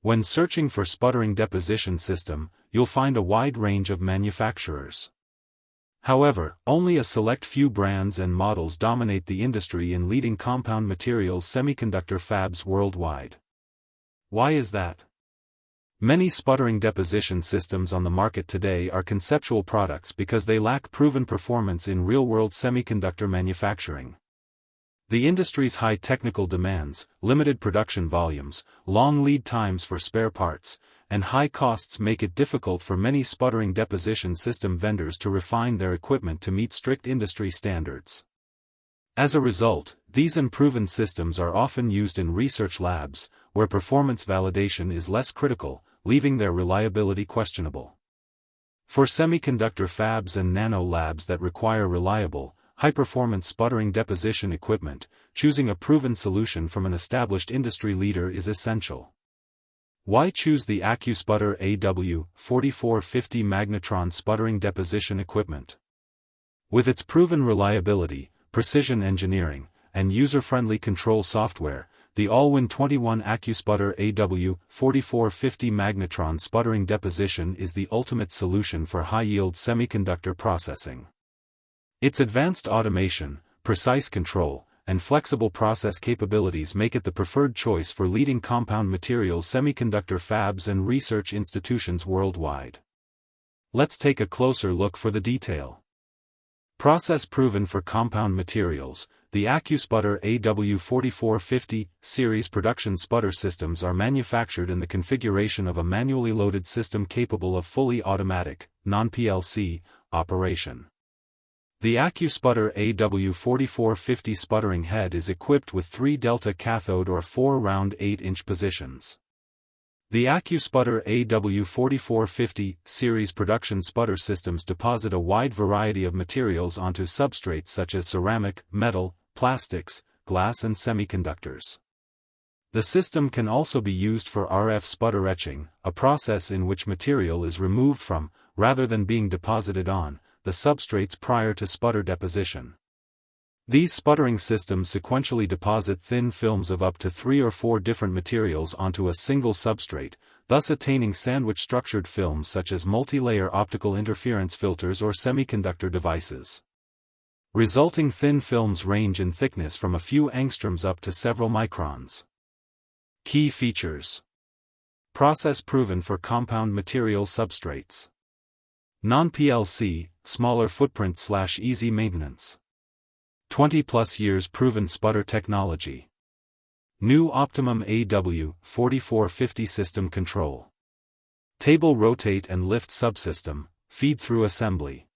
When searching for sputtering deposition system, you'll find a wide range of manufacturers. However, only a select few brands and models dominate the industry in leading compound materials semiconductor fabs worldwide. Why is that? Many sputtering deposition systems on the market today are conceptual products because they lack proven performance in real-world semiconductor manufacturing. The industry's high technical demands, limited production volumes, long lead times for spare parts, and high costs make it difficult for many sputtering deposition system vendors to refine their equipment to meet strict industry standards. As a result, these unproven systems are often used in research labs, where performance validation is less critical, leaving their reliability questionable. For semiconductor fabs and nano labs that require reliable, high-performance sputtering deposition equipment, choosing a proven solution from an established industry leader is essential. Why choose the AccuSputter AW4450 Magnetron sputtering deposition equipment? With its proven reliability, precision engineering, and user-friendly control software, the All-Win-21 AccuSputter AW4450 Magnetron sputtering deposition is the ultimate solution for high-yield semiconductor processing. Its advanced automation, precise control, and flexible process capabilities make it the preferred choice for leading compound materials semiconductor fabs and research institutions worldwide. Let's take a closer look for the detail. Process proven for compound materials, the AccuSputter AW4450 series production sputter systems are manufactured in the configuration of a manually loaded system capable of fully automatic, non-PLC, operation. The AccuSputter AW4450 sputtering head is equipped with 3 delta cathode or 4 round 8-inch positions. The AccuSputter AW4450 series production sputter systems deposit a wide variety of materials onto substrates such as ceramic, metal, plastics, glass and semiconductors. The system can also be used for RF sputter etching, a process in which material is removed from, rather than being deposited on, the substrates prior to sputter deposition. These sputtering systems sequentially deposit thin films of up to 3 or 4 different materials onto a single substrate, thus attaining sandwich-structured films such as multi-layer optical interference filters or semiconductor devices. Resulting thin films range in thickness from a few angstroms up to several microns. Key features: process proven for compound material substrates. Non-PLC, smaller footprint/easy maintenance. 20+ years proven sputter technology. New optimum AW4450 system control. Table rotate and lift subsystem, feed-through assembly.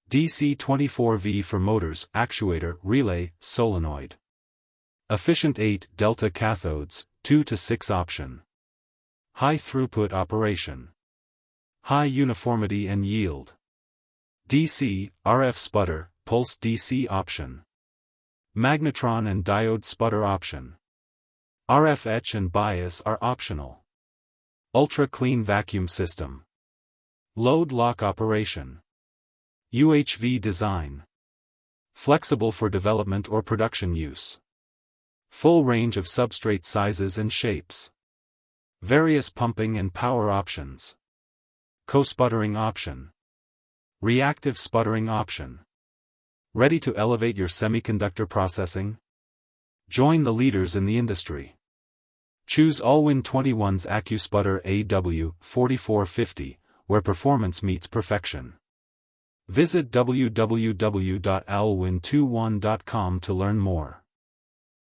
DC 24V for motors, actuator, relay, solenoid. Efficient 8 delta cathodes, 2 to 6 option. High throughput operation. High uniformity and yield. DC, RF sputter, pulse DC option. Magnetron and diode sputter option. RF etch and bias are optional. Ultra clean vacuum system. Load lock operation. UHV design. Flexible for development or production use. Full range of substrate sizes and shapes. Various pumping and power options. Co-sputtering option. Reactive sputtering option. Ready to elevate your semiconductor processing? Join the leaders in the industry. Choose All-Win-21's AccuSputter AW4450, where performance meets perfection. Visit www.allwin21.com to learn more.